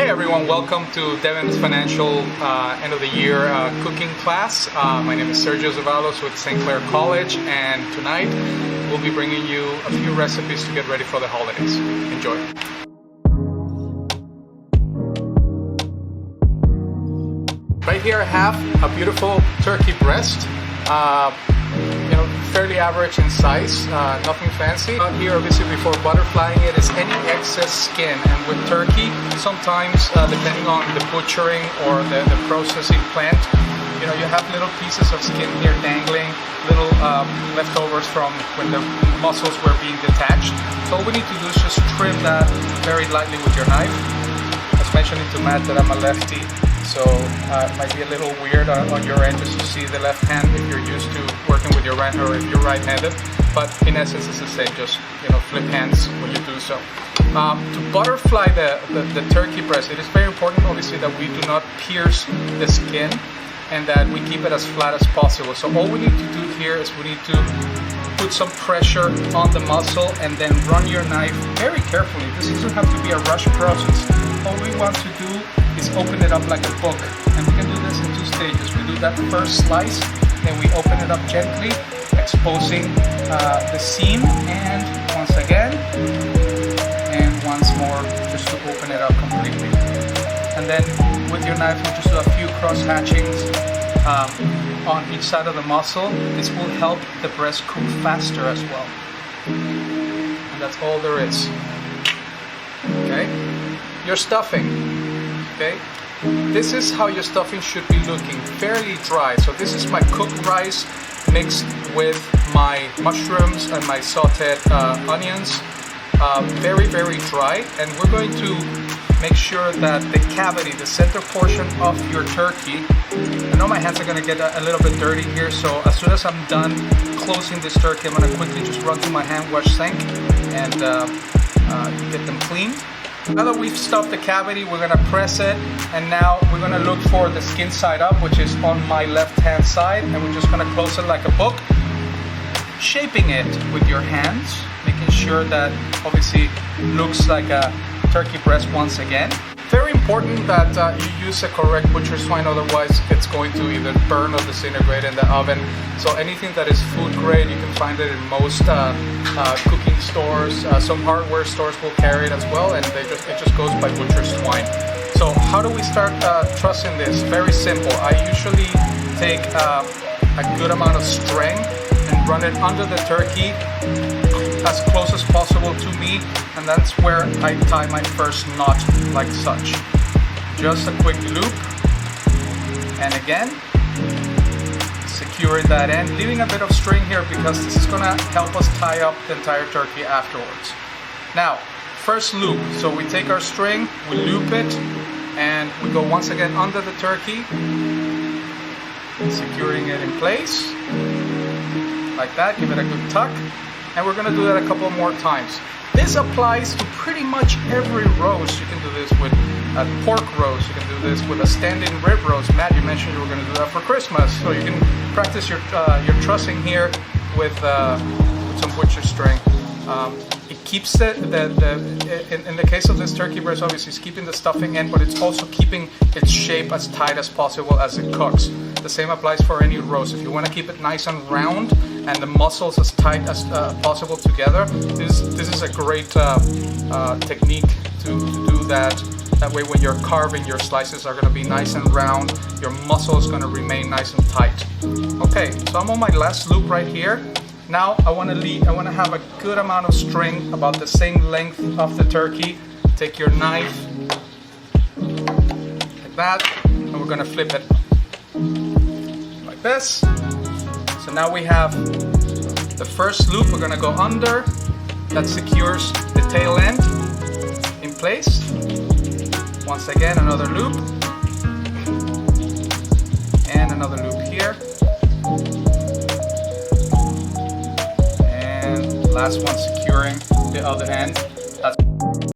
Hey everyone, welcome to Devin's Financial end of the year cooking class. My name is Sergio Zavalos with St. Clair College, and tonight we'll be bringing you a few recipes to get ready for the holidays. Enjoy. Right here I have a beautiful turkey breast. Fairly average in size, nothing fancy. Out here, obviously, before butterflying it is any excess skin. And with turkey, sometimes depending on the butchering or the processing plant, you have little pieces of skin here dangling, little leftovers from when the muscles were being detached. So all we need to do is just trim that very lightly with your knife. I was mentioning to Matt that I'm a lefty, so it might be a little weird on your end just to see the left hand if you're used to working with your right, or if you're right-handed. But in essence, it's the same. Just flip hands when you do so. To butterfly the turkey breast, it is very important, obviously, that we do not pierce the skin and that we keep it as flat as possible. So all we need to do here is we need to put some pressure on the muscle and then run your knife very carefully. This doesn't have to be a rush process. All we want to do is open it up like a book, and we can do this in two stages. We do that first slice, then we open it up gently, exposing the seam, and once again, and once more, just to open it up completely. And then with your knife, you just do a few cross hatchings on each side of the muscle. This will help the breast cook faster as well. And that's all there is. Okay, your stuffing. Okay, this is how your stuffing should be looking, fairly dry. So this is my cooked rice mixed with my mushrooms and my sauteed onions. Very, very dry. And we're going to make sure that the cavity, the center portion of your turkey, I know my hands are going to get a little bit dirty here, so as soon as I'm done closing this turkey, I'm going to quickly just run to my hand wash sink and get them cleaned. Now that we've stuffed the cavity, we're going to press it, and now we're going to look for the skin side up, which is on my left hand side, and we're just going to close it like a book, shaping it with your hands, making sure that obviously looks like a turkey breast once again. Very important that you use a correct butcher's twine, otherwise it's going to either burn or disintegrate in the oven. So anything that is food grade, you can find it in most cooking stores. Some hardware stores will carry it as well, and it just goes by butcher's twine. So how do we start trussing this? Very simple. I usually take a good amount of string and run it under the turkey as close as possible to me, and that's where I tie my first knot, like such. Just a quick loop, and again, securing that end, leaving a bit of string here because this is gonna help us tie up the entire turkey afterwards. Now, first loop, so we take our string, we loop it, and we go once again under the turkey, securing it in place, like that, give it a good tuck. And we're going to do that a couple more times. This applies to pretty much every roast. You can do this with a pork roast. You can do this with a standing rib roast. Matt, you mentioned you were going to do that for Christmas. So you can practice your trussing here with some butcher string. It keeps in the case of this turkey breast, obviously it's keeping the stuffing in, but it's also keeping its shape as tight as possible as it cooks. The same applies for any roast. If you want to keep it nice and round and the muscles as tight as possible together, this is a great technique to do that. That way when you're carving, your slices are going to be nice and round, your muscle is going to remain nice and tight. Okay, so I'm on my last loop right here. Now I want to have a good amount of string, about the same length of the turkey. Take your knife like that, and we're going to flip it like this. So now we have the first loop. We're going to go under. That secures the tail end in place. Once again, another loop, and another loop here. Last one securing the other end.